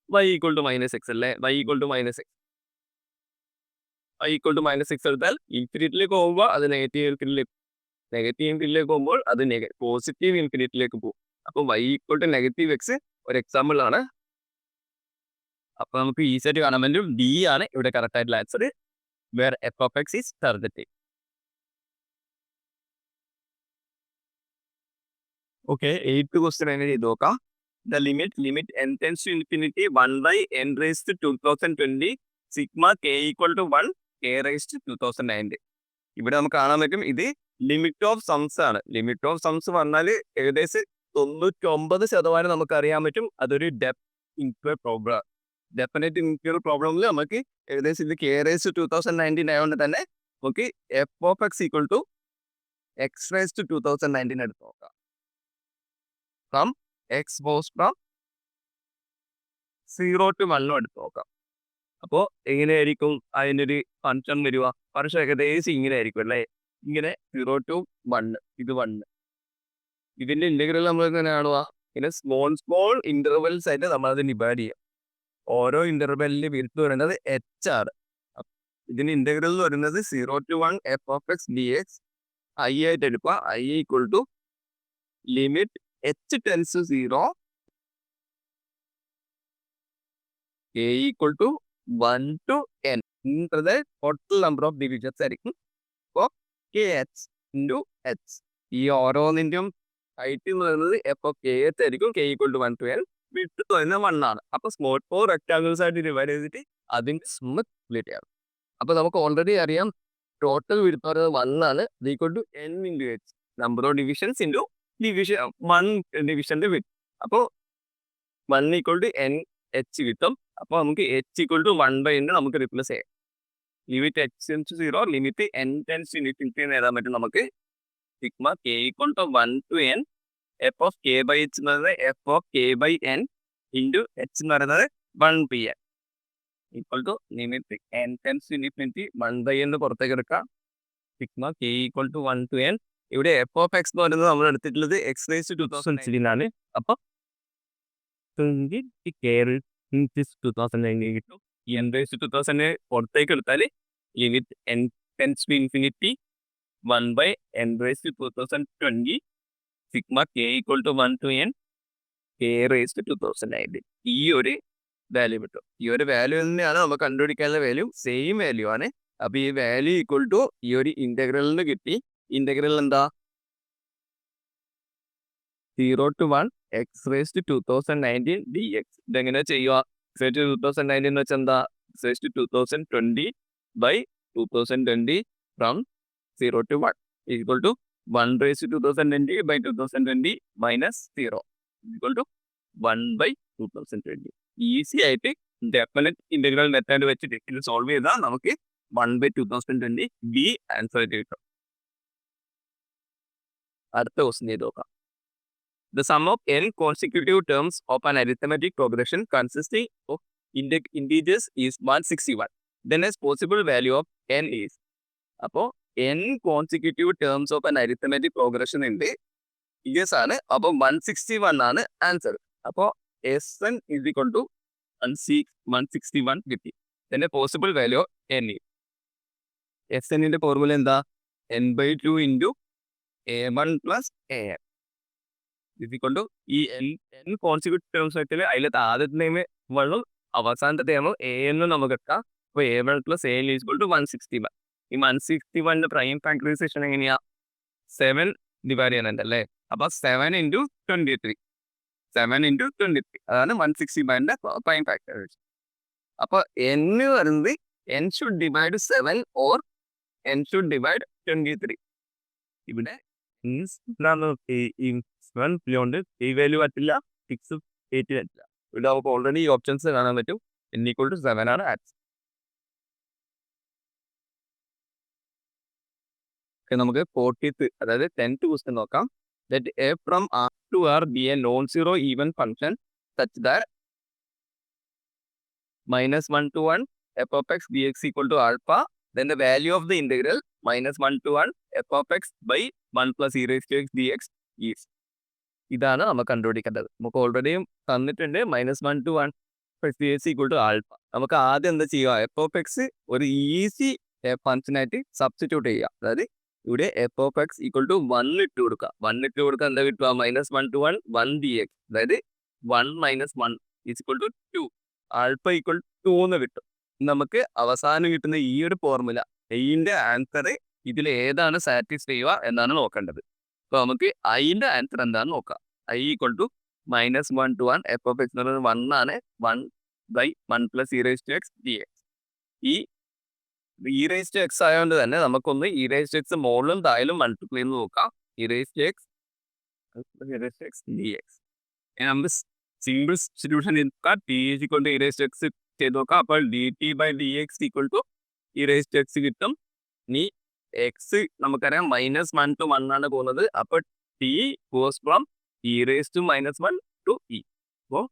y ഈക്വൽ ടു -x അല്ലേ? y ഈക്വൽ ടു -x എടുത്താൽ ഇൻഫിനിറ്റിയിലേക്ക് പോകുമ്പോൾ അത് നെഗറ്റീവ് ഇൻഫിനിറ്റിയിലേക്ക് പോകുമ്പോൾ അത് പോസിറ്റീവ് ഇൻഫിനിറ്റിയിലേക്ക് പോകും. അപ്പോൾ y ഈക്വൽ ടു -x ഒരു എക്സാമ്പിൾ ആണ്. അപ്പൊ നമുക്ക് ഈസി ആയിട്ട് കാണാൻ പറ്റും ഡി ആണ് ഇവിടെ കറക്റ്റ് ആയിട്ടുള്ള answer, where F of X is surjective. Okay, 8th question എങ്ങനെ ചെയ്ത് നോക്കാം. The limit n tends to infinity 1/n raised to 2020 sigma k equal to 1 k raised to 2090. ഇവിടെ നമുക്ക് കാണാൻ പറ്റും ഇത് ലിമിറ്റ് ഓഫ് സംസ് ആണ്. ലിമിറ്റ് ഓഫ് സംസ് പറഞ്ഞാൽ ഏകദേശം 99% നമുക്ക് അറിയാൻ പറ്റും അതൊരു ഡെഫിനറ്റ് ഇൻക്വയർ പ്രോബ്ലമിൽ നമുക്ക് ഏകദേശം ഇത് കെ റേസ് ടു 2019 ആയതുകൊണ്ട് തന്നെ നമുക്ക് F of X equal to X raise to 2019 എടുത്ത് നോക്കാം. From X goes from 0 to 1 എടുത്ത് നോക്കാം. അപ്പോൾ എങ്ങനെയായിരിക്കും അതിനൊരു ഫംഗ്ഷൻ വരിക? ഫംഗ്ഷൻ ഏകദേശം ഇങ്ങനെ ആയിരിക്കും അല്ലേ? ഇങ്ങനെ 0 to 1, ഇത് 1. ഇതിന്റെ ഇന്റഗ്രൽ നമ്മൾ എങ്ങനെ കാണുക? ഇങ്ങനെ സ്മോൾ ഇന്റർവെൽസ് ആയിട്ട് നമ്മൾ അത് ഡിവൈഡ് ചെയ്യാം. ഓരോ ഇന്റർവെല്ലിന്റെ വിരുദ്ധ വരുന്നത് എച്ച് ആണ്. ഇതിന് ഇന്റഗ്രൽ എന്ന് പറയുന്നത് 0 to 1 F of X D X I ആയിട്ട് എടുക്കുക. I equal to limit H tends to 0 K equal to 1 to n. Total number of divisions ആയിരിക്കും. അപ്പോൾ കെ എച്ച് ഇൻറ്റു എച്ച്. ഈ ഓരോന്നിൻ്റെയും ഹൈറ്റ് എന്ന് പറയുന്നത് എഫ് ഓഫ് കെ എച്ച് ആയിരിക്കും. K equal to 1 to n. വിട്ട് തന്നെ 1 ആണ്. അപ്പൊ സ്മോൾ 4 റെക്ടാങ്കിൾസ് ആയിട്ട് ഡിവൈഡ് ചെയ്തിട്ട് അതിന്റെ സ്മത്ത് കംപ്ലീറ്റ് ചെയ്യണം. അപ്പോൾ നമുക്ക് ഓൾറെഡി അറിയാം ടോട്ടൽ വിഡ്ത്ത് പറയുന്നത് 1 ആണ്. Equal to n into h, number of divisions into division 1 ഡിവിഷൻ്റെ വിഡ്ത്ത്. അപ്പോൾ 1 ഈക്വൽ ടു n h കിട്ടും. അപ്പോൾ നമുക്ക് h ഈക്വൽ ടു 1/n നമുക്ക് റിപ്ലേസ് ചെയ്യാം. Limit h tends to 0, limit n tends to infinity എന്ന് എഴുതാൻ പറ്റും നമുക്ക്. Sigma k equal to 1 to n f of k by h എന്ന് പറയുന്നത് f of k by n into h എന്ന് പറയുന്നത് 1/n equal to limit n tends to infinity 1/n പുറത്തേക്ക് എടുക്കാം. Sigma k equal to 1 to n. ഇവിടെ f of x എന്ന് പറയുന്നത് നമ്മൾ എടുത്തിട്ടുള്ളത് എക്സ് റേസ് ടു 2019 ആണ്. അപ്പോൾ 2019 കിട്ടും. n റേസ് ടു 2000 പുറത്തേക്ക് എടുത്താൽ limit n tends to infinity 1/n raise to 2020 sigma k equal to 1 to n k raise to 2019. ഈ ഒരു വാല്യൂ കിട്ടും. ഈ ഒരു വാല്യൂ തന്നെയാണ് നമുക്ക് കണ്ടുപിടിക്കാനുള്ള വാല്യൂ, സെയിം വാല്യൂ ആണ്. അപ്പോൾ ഈ വാല്യൂ ഈക്വൽ ടു ഈ ഒരു ഇൻ്റഗ്രലിന് കിട്ടി. ഇൻ്റഗ്രൽ എന്താ? 0 to 1 x raise to 2019 dx. ഇതെങ്ങനെ ചെയ്യുക? എക്സ് റേസ് ടു 2019 എന്ന് വെച്ചാൽ എന്താ? X raise to 2020 by 2020 from 0 to 1 equal to 1 raise to 2020 by 2020 minus 0 equal to 1/2020. Easy ആയിട്ട് ഡെഫിനറ്റ് ഇന്റഗ്രൽ മെത്തേഡ് വെച്ചിട്ട് ഇത് സോൾവ് ചെയ്താൽ നമുക്ക് 1/2020 ബി ആൻസർ ആയിട്ട് കിട്ടും. അടുത്ത ക്വസ്റ്റ്യൻ ചെയ്ത് നോക്കാം. The sum of n consecutive terms of an arithmetic progression consisting of integers is 161. Then as possible value of n is. അപ്പോൾ n consecutive terms of an arithmetic progression ഉണ്ട്. Years ആണ്. അപ്പോൾ 161 ആണ് ആൻസർ. അപ്പോൾ Sn is equal to 161 കിട്ടി. then possible value of n is. Snന്റെ formula എന്താ? n/2 into a1 plus an is equal to ഈ n കോൺസിക്യൂട്ടീവ് ടേംസ് വെച്ചാൽ അതിൽ ആദ്യത്തെ നെയിം 1ഉം അവസാനത്തെ ടേം an നമുക്ക് എടുക്കാം. അപ്പോൾ a1 plus an is equal to 161. ഈ 161ന്റെ പ്രൈം ഫാക്ടറൈസേഷൻ എങ്ങനെയാ? 7 ഡിവൈഡ് ചെയ്യാനുണ്ട് അല്ലേ? അപ്പോൾ 7 ഇൻറ്റു 23 അതാണ് 161ന്റെ പ്രൈം ഫാക്ടറൈസേഷൻ. അപ്പോൾ n പറയുന്നത് n should divide 7 or n should divide 23. ഇവിടെ ണ്ട് ഈ വാല്യൂ പറ്റില്ല, 6 8 പറ്റില്ല. ഇവിടെ നമുക്ക് ഓൾറെഡി ഈ ഓപ്ഷൻസ് കാണാൻ പറ്റും. n ഈക്വൽ ടു 7 ആണ് ആൻസർ. നമുക്ക് 40th അതായത് 10th ക്വസ്റ്റ്യൻ നോക്കാം. Let a from R to R be a non-zero even function such that -1 to 1 f of x dx equal to alpha. Then the value of the integral -1 to 1 f of x by 1 plus e raised to x dx is. ഇതാണ് നമുക്ക് കണ്ടുപിടിക്കേണ്ടത്. നമുക്ക് already തന്നിട്ടുണ്ട് -1 to 1 x dx equal to alpha. നമുക്ക് ആദ്യം എന്താ ചെയ്യുക? f of x ഒരു ഈസി ഫംഗ്ഷനായിട്ട് സബ്സ്റ്റിറ്റ്യൂട്ട് ചെയ്യുക. അതായത് ഇവിടെ f of x equal to 1 ഇട്ട് കൊടുക്കുക. 1 ഇട്ട് കൊടുക്കുക എന്താ കിട്ടുക? -1 to 1 1 dx. അതായത് 1 - 1 is equal to 2. Alpha equal 2 എന്ന് കിട്ടും. നമുക്ക് അവസാനം കിട്ടുന്ന ഈ ഒരു ഫോർമുല ഐന്റെ ആൻസർ ഇതിൽ ഏതാണ് സാറ്റിസ്ഫൈ ചെയ്യുക എന്നാണ് നോക്കേണ്ടത്. അപ്പോൾ നമുക്ക് ഐന്റെ ആൻസർ എന്താണെന്ന് നോക്കാം. I equal to -1 to 1 f of x എന്ന് പറയുന്നത് 1 ആണ്. 1/1 plus e raised to x dx. ഈ e raised to x ആയതുകൊണ്ട് തന്നെ നമുക്കൊന്ന് e raised to x മുകളിലും താഴെയും മൾട്ടിപ്ലൈ ചെയ്ത് നോക്കാം. e raised to x dx. നമുക്ക് സിംഗിൾ സൊല്യൂഷൻ എടുക്കാം. t is equal to e raised to x ചെയ്ത് നോക്കാം. അപ്പോൾ dt/dx equal to e raised to x കിട്ടും. ഇനി x നമുക്കറിയാം -1 to 1 ആണ് പോകുന്നത്. അപ്പോൾ t goes from e raised to -1 to e. അപ്പോൾ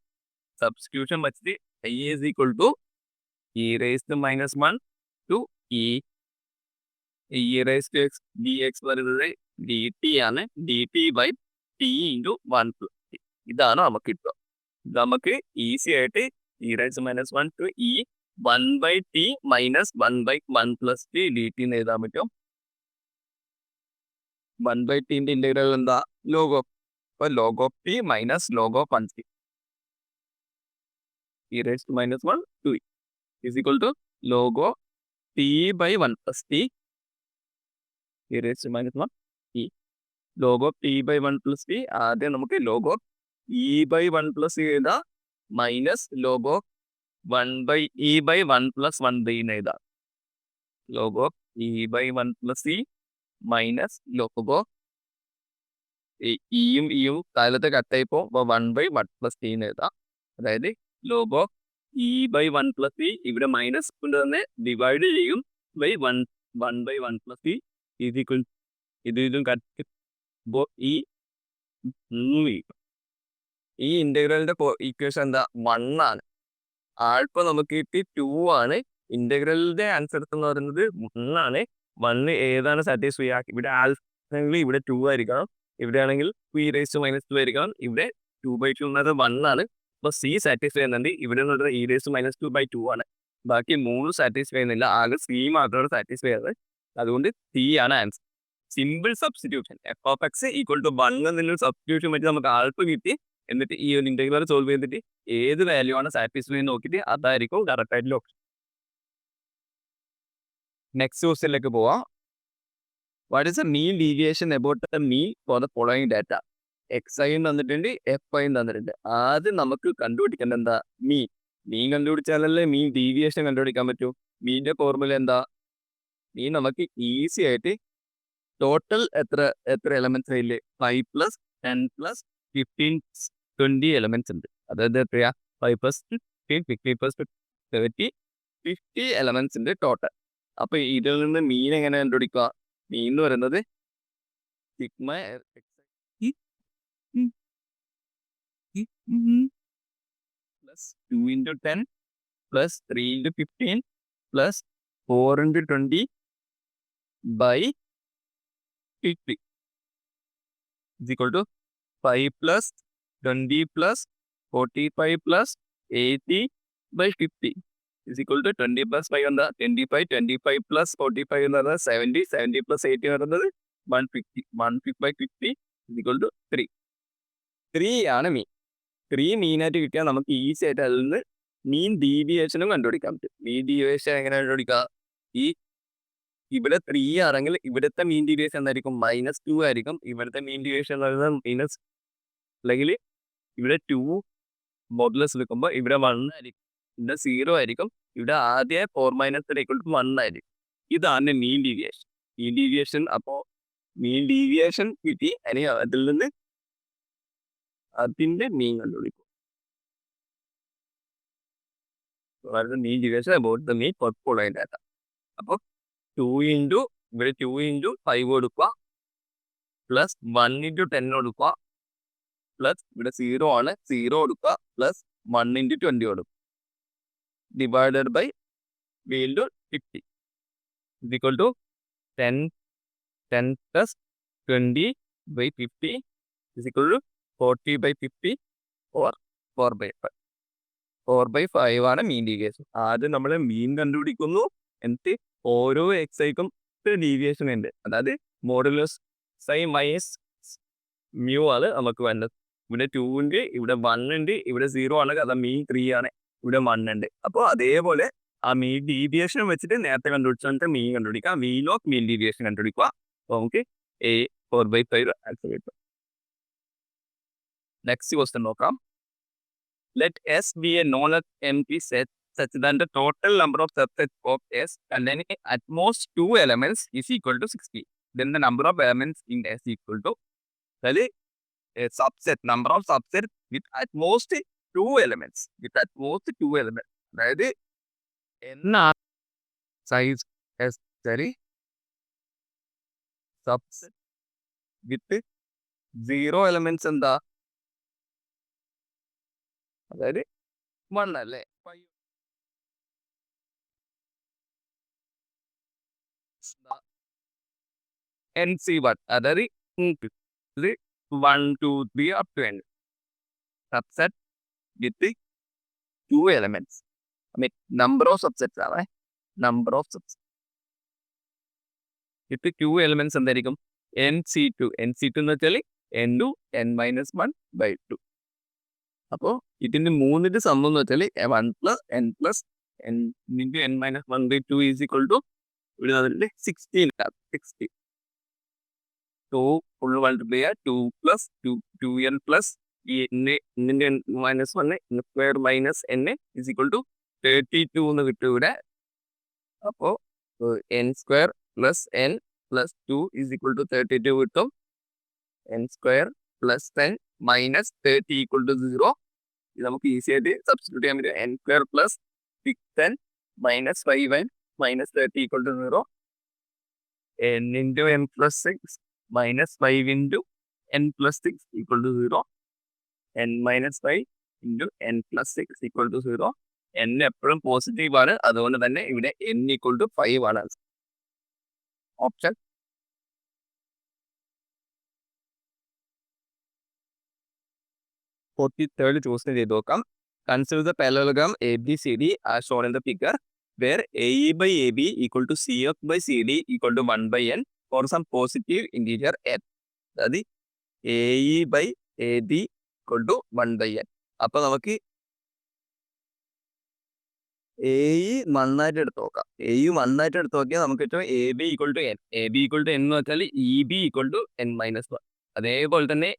സബ്സ്റ്റിറ്റ്യൂഷൻ വെച്ചിട്ട് i is equal to e raised to -1 to e. e raised to x dx പറയുന്നത് dt ആണ്. dt/t into 1 plus t. ഇതാണ് നമുക്ക് കിട്ടുക. ഇത് നമുക്ക് ഈസി ആയിട്ട് e raised to -1 to e 1/t minus 1/1 plus t dt എന്ന് എഴുതാൻ പറ്റും. 1/tന്റെ ഇന്റഗ്രൽ എന്താ? log of. അപ്പോൾ log of t minus log of 1t e raised to -1 to e is equal to log of t/1 plus t e raised to -1 e. log of t/1 plus t ആദ്യം നമുക്ക് log of e/1 plus e എഴുതാം. Minus log of 1/e/1 plus 1/e എഴുതാം. Log of e by 1 plus e minus log of ഇയും ഇയും കാലത്ത് കട്ടായി പോകുമ്പോൾ 1/1 plus t എന്ന് എഴുതാം. അതായത് log of e by 1 plus e ഇവിടെ മൈനസ് കൊണ്ട് തന്നെ ഡിവൈഡ് ചെയ്യും ബൈ 1/1 പ്ലസ് ഇ ഇത് ഇതും കട്ട് ഈ ഈ ഇന്റഗ്രലിന്റെ ഇക്വേഷൻ എന്താ 1 ആണ്. ആൾപ്പോ നമുക്ക് കിട്ടി 2 ആണ്. ഇന്റഗ്രലിന്റെ ആൻസർ എന്ന് പറയുന്നത് 1 ആണ്. 1 ഏതാണ് സാറ്റിസ്ഫൈ ആക്കി? ഇവിടെ ആണെങ്കിൽ ഇവിടെ 2 ആയിരിക്കണം, ഇവിടെ ആണെങ്കിൽ e⁻² ആയിരിക്കണം, ഇവിടെ 2/2 എന്നത് 1 ആണ്. അപ്പൊ സി സാറ്റിസ്ഫൈ ചെയ്യുന്നുണ്ട്. ഇവിടെ നിന്നത് e⁻²/2 ആണ്. ബാക്കി 3 സാറ്റിസ്ഫൈ ചെയ്യുന്നില്ല, ആകെ സി മാത്രമാണ് സാറ്റിസ്ഫൈ ചെയ്യുന്നത്. അതുകൊണ്ട് സി ആണ് ആൻസർ. സിമ്പിൾ സബ്സ്റ്റിറ്റ്യൂഷൻ f(x) = 1 എന്നൊരു സബ്സ്റ്റിറ്റ്യൂഷൻ വെച്ച് നമുക്ക് ആൾപ്പ് കിട്ടി. എന്നിട്ട് ഈ ഒരു ഇന്റഗ്രൽ സോൾവ് ചെയ്തിട്ട് ഏത് വാല്യൂ ആണ് സാറ്റിസ്ഫൈ നോക്കിയിട്ട് അതായിരിക്കും കറക്റ്റ് ആയിട്ടുള്ള ഓപ്ഷൻ. നെക്സ്റ്റ് ക്വസ്റ്റ്യനിലേക്ക് പോവാം. What is the mean deviation about the mean for the following data? xi തന്നിട്ടുണ്ട്, fi തന്നിട്ടുണ്ട്. ആദ്യം നമുക്ക് കണ്ടുപിടിക്കേണ്ട എന്താ? മീൻ കണ്ടുപിടിച്ചാലല്ലേ മീൻ ഡീവിയേഷൻ കണ്ടുപിടിക്കാൻ പറ്റൂ. മീനിന്റെ ഫോർമുല എന്താ? മീൻ നമുക്ക് ഈസി ആയിട്ട് ടോട്ടൽ എത്ര എലമെന്റ്സ് അതിൽ 5 + 10 + 15 20 എലമെന്റ്സ് ഉണ്ട്. അതായത് എത്രയാ? 5 + 15 15 + 30 50 എലമെന്റ്സ് ഉണ്ട് ടോട്ടൽ. അപ്പൊ ഇതിൽ നിന്ന് മീൻ എങ്ങനെ കണ്ടുപിടിക്കുക? മീൻ എന്ന് പറയുന്നത് sigma +2 × 10 +3 × 15 +4 × 20 by 50 is equal to 5 + 20 + 45 + 80 by 50 is equal to 20 + 5 എന്താ? 25 25 + 45 എന്ന് പറഞ്ഞാൽ 70 70 + 80 എന്ന് പറയുന്നത് 150 150/50 is equal to 3. 3 ആണ് മീൻ. 3 മീനായിട്ട് കിട്ടിയാൽ നമുക്ക് ഈസി ആയിട്ട് അതിൽ നിന്ന് മീൻ ഡീവിയേഷനും കണ്ടുപിടിക്കാൻ പറ്റും. മീൻ ഡീവിയേഷൻ എങ്ങനെ കണ്ടുപിടിക്കുക? ഇവിടെ 3 ആണെങ്കിൽ ഇവിടുത്തെ മീൻ ഡീവിയേഷൻ എന്തായിരിക്കും? -2 ആയിരിക്കും. ഇവിടുത്തെ മീൻ ഡീവിയേഷൻ എന്ന് പറയുന്നത് അല്ലെങ്കിൽ ഇവിടെ 2 മോഡുലസ് എടുക്കുമ്പോൾ ഇവിടെ 1 ആയിരിക്കും, ഇവിടെ 0 ആയിരിക്കും. ഇവിടെ ആദ്യം 4 - 3 = 1 ആയിരിക്കും. ഇതാണ് മീൻ ഡീവിയേഷൻ. അപ്പോൾ മീൻ ഡീവിയേഷൻ കിട്ടി. അല്ലെങ്കിൽ അതിൽ നിന്ന് അതിന്റെ മീൻ കണ്ടുപിടിക്കും. Mean deviation about the mean for following data. അപ്പോൾ 2 ഇവിടെ 2 × 5 കൊടുക്കുക, +1 × 10 കൊടുക്കുക, പ്ലസ് ഇവിടെ 0 ആണ് 0 കൊടുക്കുക, +1 × 20 കൊടുക്കുക, ഡിവൈഡഡ് ബൈ വീണ്ടും 50 is equal to 10 + 20/50 is equal to 40/50 or 4/5. 4/5 ആണ് മീൻ ഡീവിയേഷൻ. ആദ്യം നമ്മൾ മീൻ കണ്ടുപിടിക്കുന്നു, എന്നിട്ട് ഓരോ എക്സൈക്കും ഡീവിയേഷൻ ഉണ്ട്. അതായത് മോഡുലസ് സൈ മൈനസ് മ്യൂ ആണ് നമുക്ക് വേണ്ടത്. ഇവിടെ 2 ഉണ്ട്, ഇവിടെ 1 ഉണ്ട്, ഇവിടെ 0 ആണ്, കാരണം മീൻ 3 ആണ്, ഇവിടെ 1 ഉണ്ട്. അപ്പോൾ അതേപോലെ ആ മീൻ ഡീവിയേഷൻ വെച്ചിട്ട് നേരത്തെ കണ്ടുപിടിച്ചിട്ട് മീൻ കണ്ടുപിടിക്കാം. മീൻ ഓഫ് മീൻ ഡീവിയേഷൻ കണ്ടുപിടിക്കുക. അപ്പോൾ നമുക്ക് 4/5 ആൻസർ കിട്ടും. നെക്സ്റ്റ് ക്വസ്റ്റ്യൻ നോക്കാം. Let us B A non empty set such that the total number of subsets of S containing at most 2 elements is equal to 60. Then the number of elements in S equal to a subset, number of subsets with at most 2 elements. അതായത് എന്നാ size S subset വിത്ത് 0 elements എന്താ? അതായത് 1 അല്ലേ? NC1 അതായത് 1 2 3 up to n subset with 2 elements. I mean number of subsets ആണ്. number of subsets with 2 elements എന്തായിരിക്കും? NC2 എന്ന് വെച്ചാൽ n(n-1/2). അപ്പോൾ ഇതിന്റെ 3ന്റെ സം എന്ന് വെച്ചാൽ 1 + n + n × n-1/2 is equal to ഇവിടെ 16. 2 ഫുൾ മൾട്ടിപ്ലൈ ചെയ്യുക, 2 + 2n + ഈ n-1 n² - n is equal to 32 എന്ന് കിട്ടും ഇവിടെ. അപ്പോൾ n square plus n plus 2 is equal to 32 കിട്ടും. N square plus 10 minus 30 equal to 0. ഇത് നമുക്ക് ഈസി ആയിട്ട് സബ്സ്റ്റിറ്റ്യൂട്ട് ചെയ്യാൻ പറ്റും. N square plus 6n minus 5n minus 30 equal to 0. n into n plus 6 minus 5 into n plus 6 equal to 0. n minus 5 into n plus 6 equal to 0. n എപ്പോഴും positive ആണ്, അതുകൊണ്ട് തന്നെ ഇവിടെ n equal to 5 ആണ്. Option 43 choose ചെയ്ത് നോക്കാം. Consider the parallelogram ABCD as shown in the figure where AE by AB equal to CF by CD equal to 1 by n for some positive integer n. അതായത് AE by AB equal to 1 by n. അപ്പൊ നമുക്ക് AE 1 ആയിട്ട് എടുത്ത് നോക്കാം. AE 1 ആയിട്ട് എടുത്ത് നോക്കിയാൽ നമുക്ക് ഏറ്റവും AB equal to n. AB equal to n എന്ന് വെച്ചാൽ EB equal to n minus 1. അതേപോലെ തന്നെ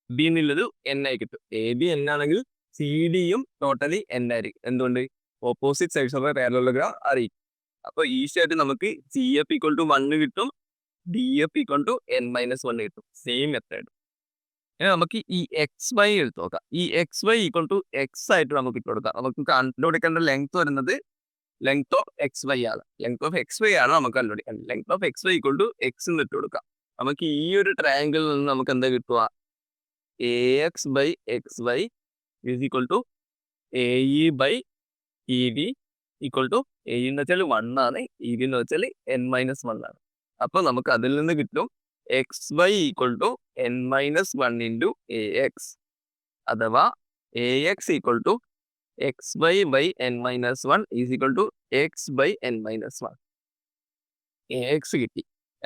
B എന്നുള്ളത് n ആയി കിട്ടും. AB n ആണെങ്കിൽ CD-യും ടോട്ടലി n ആയിരിക്കും. എന്തുകൊണ്ട്? ഓപ്പോസിറ്റ് സൈഡ്സ് ഓഫ് പാരലലോഗ്രാം അറിയിക്കും. അപ്പോൾ ഈസി ആയിട്ട് നമുക്ക് CF equal to 1 കിട്ടും, DF equal to n minus 1 കിട്ടും. Same method. ഇനി നമുക്ക് ഈ XY എടുത്ത് നോക്കാം. ഈ XY equal to x ആയിട്ട് നമുക്ക് ഇട്ട് കൊടുക്കാം. നമുക്ക് കണ്ടുപിടിക്കേണ്ട ലെങ്ത് വരുന്നത് ലെങ്ത് ഓഫ് XY ആണ്. ലെങ്ത് ഓഫ് XY ആണ് നമുക്ക് കണ്ടുപിടിക്കേണ്ടത്. Length of XY equal to x എന്ന് ഇട്ട് കൊടുക്കാം. നമുക്ക് ഈ ഒരു ട്രയാങ്കിളിൽ നിന്ന് നമുക്ക് എന്താ കിട്ടുക? AX by XY is equal to AE by EB equal to AE എന്ന് വെച്ചാൽ 1 ആണ്, EB എന്ന് വെച്ചാൽ n minus 1 ആണ്. അപ്പൊ നമുക്ക് അതിൽ നിന്ന് കിട്ടും XY equal to n minus 1 into AX, അഥവാ AX equal to XY by n minus 1 is equal to x by n minus 1. AX കിട്ടി.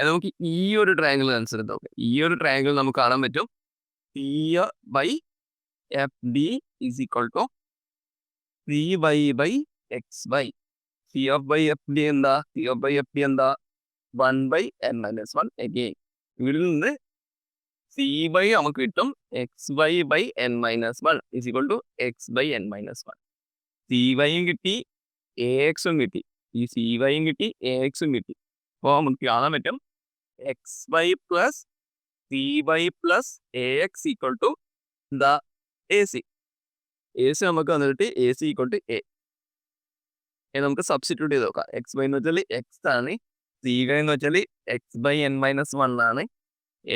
നമുക്ക് ഈ ഒരു ട്രയാങ്കിൾ കൺസിഡർ നോക്കാം. ഈ ഒരു ട്രയാങ്കിൾ നമുക്ക് കാണാൻ പറ്റും CF by FD is equal to CY by XY. CF by FD എന്താ? CF by FD എന്താ? 1 by n minus 1 again. ഇവിടെ നിന്ന് CY നമുക്ക് കിട്ടും XY by n minus 1 is equal to x by n minus 1. CYയും കിട്ടി, AXും കിട്ടി. ഈ CYയും കിട്ടി, AXും കിട്ടി. അപ്പോൾ നമുക്ക് കാണാൻ പറ്റും XY plus CY plus AX equal to the AC. AC നമുക്ക് വന്നിട്ട് AC equal to A. നമുക്ക് സബ്സ്റ്റിറ്റ്യൂട്ട് ചെയ്ത് നോക്കാം. XY എന്ന് വെച്ചാൽ x ആണ്, CY എന്ന് വെച്ചാൽ x by n minus 1 ആണ്,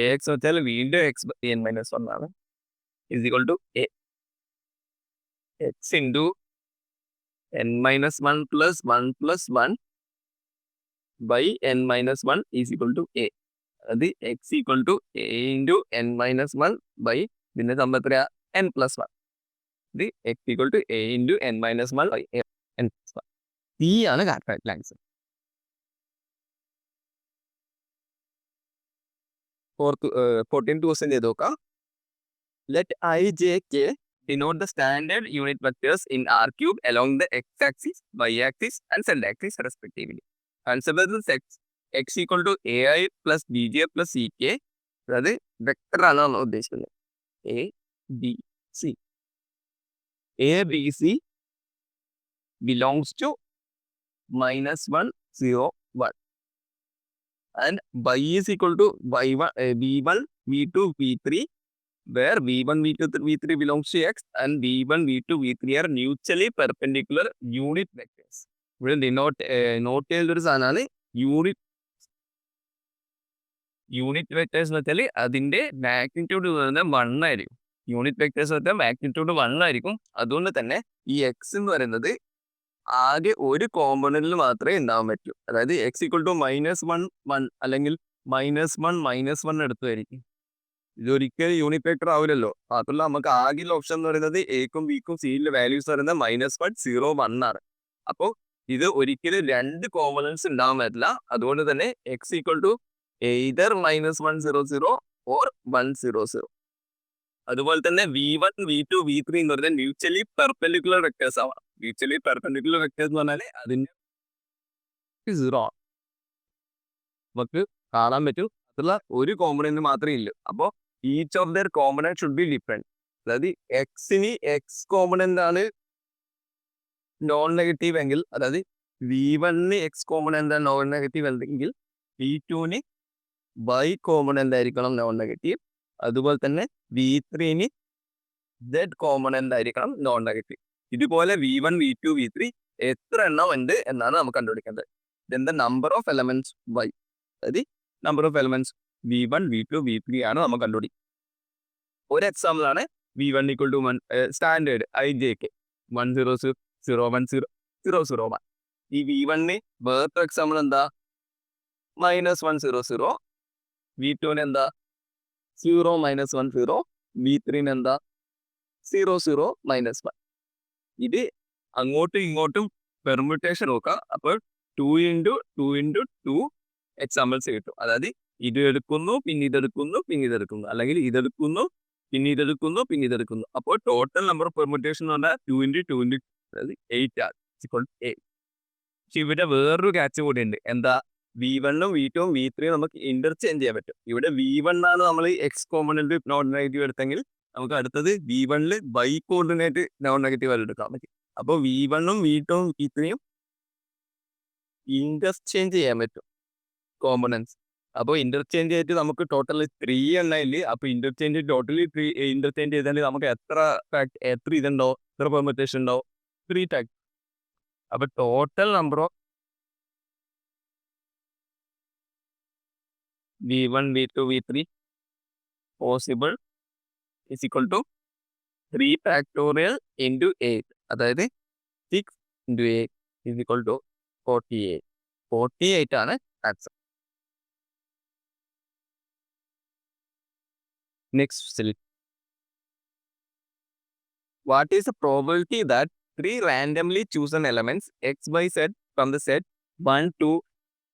AX എന്ന് വെച്ചാൽ വീണ്ടും x by n minus 1 ആണ്, is equal to A. x into n minus 1 plus 1 plus 1 by n minus 1 is equal to A. അത് x equal to A into n minus 1 by ഇതിന്റെ സംബന്ധം n plus 1. ഇത് x equal to A into n minus 1 by n plus 1. ഈ ആണ് correct answer. 14 question ചെയ്ത് നോക്കാം. Let I, J, K denote the standard unit vectors in R cube along the x-axis, y-axis and z-axis respectively. Consider the x equal to AI plus BJ plus CK. അതായത് vector ആണ് നമ്മൾ ഉദ്ദേശിക്കുന്നത്. ABC. ABC belongs to -1, 0, 1. And y is equal to y1, v1, v2, v3, where v1, v2, v3 belongs to x and v1, v2, v3 are mutually perpendicular unit vectors. ഇവിടെ not ചെയ്യേണ്ട ഒരു സാധനമാണ് unit vectors എന്ന് വെച്ചാൽ അതിന്റെ magnitude വരുന്നത് 1 ആയിരിക്കും. Unit vectors വെച്ചാൽ മാഗ്നിറ്റ്യൂഡ് 1 ആയിരിക്കും. അതുകൊണ്ട് തന്നെ ഈ എക്സ് എന്ന് പറയുന്നത് ആകെ ഒരു കോമ്പണന്റിൽ മാത്രമേ ഉണ്ടാവാൻ പറ്റൂ. അതായത് എക്സ് ഈക്വൽ ടു -1, 1 അല്ലെങ്കിൽ -1, -1 എടുത്തായിരിക്കും. ഇതൊരിക്കലും യൂണിറ്റ് വെക്ടർ ആവില്ലല്ലോ. മാത്രമല്ല നമുക്ക് ആകെ ഓപ്ഷൻ എന്ന് പറയുന്നത് എക്കും ബിക്കും സിയിലെ വാല്യൂസ് പറയുന്നത് -1, 0, 1 ആണ്. അപ്പോൾ ഇത് ഒരിക്കലും 2 കോമ്പണൻസ് ഉണ്ടാവാൻ പറ്റില്ല. അതുകൊണ്ട് തന്നെ x equal to either -1, 0, 0 or 1, 0, 0. അതുപോലെ തന്നെ v1, v2, v3 എന്ന് പറയുന്നത് മ്യൂച്വലി പെർപെൻഡിക്കുലർ വെക്ടേഴ്സ് ആവാം. മ്യൂച്വലി പെർപെൻഡിക്കുലർ വെക്ടേഴ്സ് എന്ന് പറഞ്ഞാൽ അതിന്റെ 0 നമുക്ക് കാണാൻ പറ്റും. അതുള്ള ഒരു കോമ്പണന്റ് മാത്രമേ ഇല്ലൂ. അപ്പോൾ each of there component should be different. അതായത് എക്സിന് എക്സ് കോമ്പണന്റ് ആണ് നോൺ നെഗറ്റീവ് എങ്കിൽ, അതായത് V1 X component non negative അല്ലെങ്കിൽ V2 വൈ കോമ്പണന്റ് ആയിരിക്കണം നോൺ നെഗറ്റീവ്. അതുപോലെ തന്നെ V3 Z കോമ്പണന്റ് ആയിരിക്കണം നോൺ നെഗറ്റീവ്. ഇതുപോലെ V1, V2, V3 എത്ര എണ്ണം ഉണ്ട് എന്നാണ് നമുക്ക് കണ്ടുപിടിക്കേണ്ടത്. then the number of elements y, അതായത് number of elements V1, V2, V3 ആണ് നമുക്ക് കണ്ടുപിടിക്കുക. ഒരു എക്സാമ്പിൾ ആണ് V1 equal to 1 standard IJK 100010001. ഈ V1 വേറെ എക്സാമ്പിൾ എന്താ -100, V2 എന്താ 0 -10, V3 എന്താ 00 -1. ഇത് അങ്ങോട്ടും ഇങ്ങോട്ടും പെർമ്യൂട്ടേഷൻ നോക്കുക. അപ്പോൾ 2 × 2 × 2 എക്സാമ്പിൾസ് കിട്ടും. അതായത് ഇത് എടുക്കുന്നു പിന്നെ ഇതെടുക്കുന്നു പിന്നെ ഇതെടുക്കുന്നു, അല്ലെങ്കിൽ ഇതെടുക്കുന്നു പിന്നെ ഇതെടുക്കുന്നു പിന്നെ ഇതെടുക്കുന്നു. അപ്പോൾ ടോട്ടൽ നമ്പർ ഓഫ് പെർമ്യൂട്ടേഷൻ എന്ന് പറഞ്ഞാൽ 2 × 2 × അതായത് 8 ആണ്. പക്ഷെ ഇവിടെ വേറൊരു കാച്ച് കൂടി ഉണ്ട്. എന്താ V1ഉം V2ഉം V3ഉം നമുക്ക് ഇന്റർചേഞ്ച് ചെയ്യാൻ പറ്റും. ഇവിടെ V1 ആണ് നമ്മൾ എക്സ് കോമ്പണന്റ് നോൺ നെഗറ്റീവ് എടുത്തെങ്കിൽ നമുക്ക് അടുത്തത് V1 Y coordinate non negative ആയിട്ട് എടുക്കാൻ പറ്റും. അപ്പോൾ V1ഉം V2ഉം V3ഉം ഇന്റർചേഞ്ച് ചെയ്യാൻ പറ്റും കോമ്പണൻസ്. അപ്പോൾ ഇന്റർചേഞ്ച് ചെയ്തിട്ട് നമുക്ക് ടോട്ടൽ 3 എണ്ണയില്. അപ്പോൾ ഇന്റർചേഞ്ച് ടോട്ടലി ഇന്റർചേഞ്ച് ചെയ്താൽ നമുക്ക് എത്ര ഇതുണ്ടോ, എത്ര പെർമ്യൂട്ടേഷൻ ഉണ്ടോ, 3 ടൈപ്പ്. അപ്പോൾ total number of V1, V2, V3 possible is equal to 3 factorial into 8. അതായത് 6 into 8 is equal to 48. 48 ആണ് answer. Next, what is the probability that 3 randomly chosen elements x, y, z from the set 1 to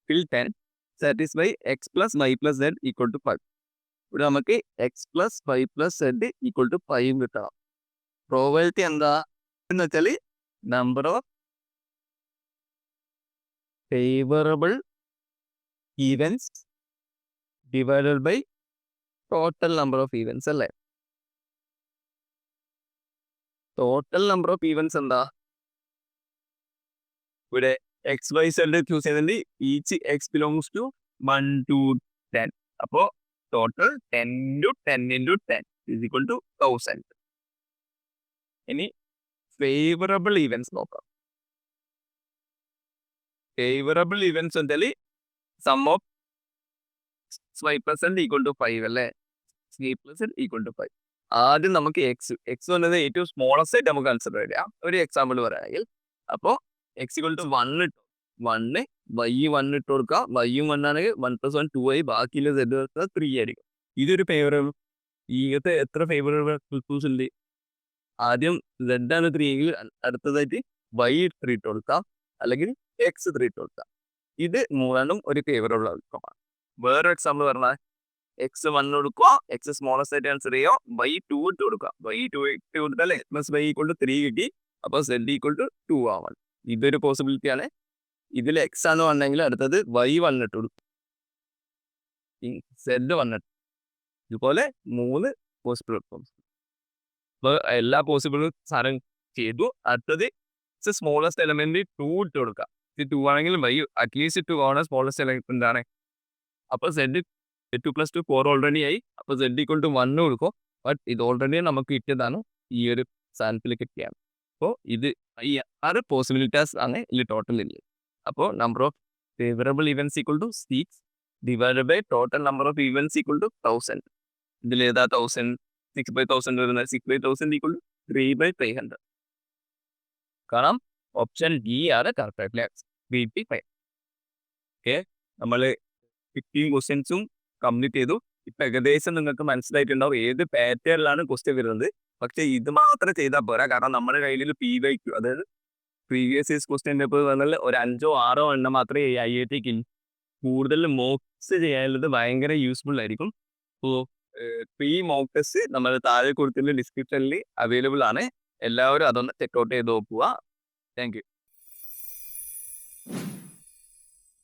till 10 satisfy x plus y plus z equal to 5? ഇവിടെ നമുക്ക് x plus y plus z equal to 5 കിട്ടണം. Probability എന്താ എന്ന് വെച്ചാൽ number of favourable events divided by total number of events അല്ലേ. Total number of events എന്താ, ഇവിടെ x y z choose ചെയ്തിട്ട് each x belongs to 1 to 10. അപ്പോൾ total 10 × 10 × 10 is equal to 1000. ഇനി ഫേവറബിൾ ഈവൻസ് നോക്കാം. ഫേവറബിൾ ഈവൻസ് വെച്ചാൽ sum of y% equal to 5 അല്ലേ. y% equal to 5. ആദ്യം നമുക്ക് എക്സ് വന്നത് ഏറ്റവും സ്മോളസ്റ്റ് ആയിട്ട് നമുക്ക് കൺസിഡർ ചെയ്യാം. ഒരു എക്സാമ്പിൾ പറയുകയാണെങ്കിൽ അപ്പോൾ എക്സ് ഈക്വൽ ടു 1 വൈ 1 ഇട്ട് കൊടുക്കുക. വൈയും 1 ആണെങ്കിൽ 1 + 1 2i, ബാക്കിയുള്ള സെഡ് 3 ആയിരിക്കും. ഇതൊരു ഫേവറബിൾ. ഇങ്ങനത്തെ എത്ര ഫേവറബിൾ ക്വസ്റ്റ്യൻസ് ഉണ്ട്. ആദ്യം z ആണ് 3 എങ്കിൽ അടുത്തതായിട്ട് y 3 ഇട്ട് കൊടുക്കാം, അല്ലെങ്കിൽ x 3 ഇട്ട് കൊടുക്കാം. ഇത് മൂന്നും ഒരു ഫേവറബിൾ ഔട്ട്കമാണ്. വേറൊരു എക്സാമ്പിൾ പറഞ്ഞാൽ x 1 കൊടുക്കുക, x സ്മോളസ്റ്റ് ആയിട്ട് ആൻസർ ചെയ്യുക, y 2 ഇട്ട് കൊടുക്കുക. y 2 ഇട്ട് കൊടുത്താൽ x + y = 3 കിട്ടി. അപ്പോൾ z = 2 ആവണം. ഇതൊരു പോസിബിലിറ്റി ആണ്. ഇതിൽ x ആണ് വന്നെങ്കിൽ അടുത്തത് y 1 ഇട്ട് കൊടുക്കും, z 1 ഇട്ട്. ഇതുപോലെ 3 പോസിബിൾ ഔട്ട്കംസ്. അപ്പോൾ എല്ലാ പോസിബിൾ സാധനം ചെയ്തു. അടുത്തത് സ്മോളസ്റ്റ് എലമെന്റ് 2 ഇട്ട് കൊടുക്കുക. ഇത് 2 ആണെങ്കിൽ y അറ്റ്ലീസ്റ്റ് 2 ആണ് സ്മോളസ്റ്റ് എലമെന്റ് ആണ്. അപ്പോൾ z 2 + 2 4 ഓൾറെഡി ആയി. അപ്പോൾ z = 1 കൊടുക്കും. ബട്ട് ഇത് ഓൾറെഡി നമുക്ക് കിട്ടിയതാണ്, ഈ ഒരു സാധനത്തിൽ കിട്ടിയാണ്. അപ്പോൾ ഇത് ഈ 6 പോസിബിലിറ്റീസ് ആണ് ഇതിൽ ടോട്ടൽ ഇല്ല. അപ്പോൾ number of favourable events equal to 6 divided by total number of events equal to 1000. ഇതിൽ ഏതാ 1000? 6/1000 വരുന്നത്. 6/1000 ഈക്വൽ ടു 3/300. കാരണം ഓപ്ഷൻ ഡി ആണ് കറക്റ്റ് ആയിട്ടുള്ള ആൻസർ, 3/5. ഓക്കെ, നമ്മൾ 15 ക്വസ്റ്റ്യൻസും കംപ്ലീറ്റ് ചെയ്തു. ഇപ്പം ഏകദേശം നിങ്ങൾക്ക് മനസ്സിലായിട്ടുണ്ടാവും ഏത് പാറ്റേണിലാണ് ക്വസ്റ്റ്യൻ വരുന്നത്. പക്ഷെ ഇത് മാത്രം ചെയ്താൽ പോരാ, കാരണം നമ്മുടെ കയ്യിൽ PYQ, അതായത് പ്രീവിയസ് ഇയേഴ്സ് ക്വസ്റ്റ്യൻ പേപ്പർ പറഞ്ഞാൽ ഒരു 5 or 6 എണ്ണം മാത്രമേ IITക്ക് കൂടുതൽ മോക്സ് ചെയ്യാനുള്ളത് ഭയങ്കര യൂസ്ഫുൾ ആയിരിക്കും. അപ്പോൾ പ്രീ മോക്ക് ടെസ്റ്റ് നമ്മൾ താഴെ കൊടുത്തിട്ടുള്ള ഡിസ്ക്രിപ്ഷനിൽ അവൈലബിൾ ആണ്. എല്ലാവരും അതൊന്ന് ചെക്കൗട്ട് ചെയ്ത് നോക്കുക. Thank you.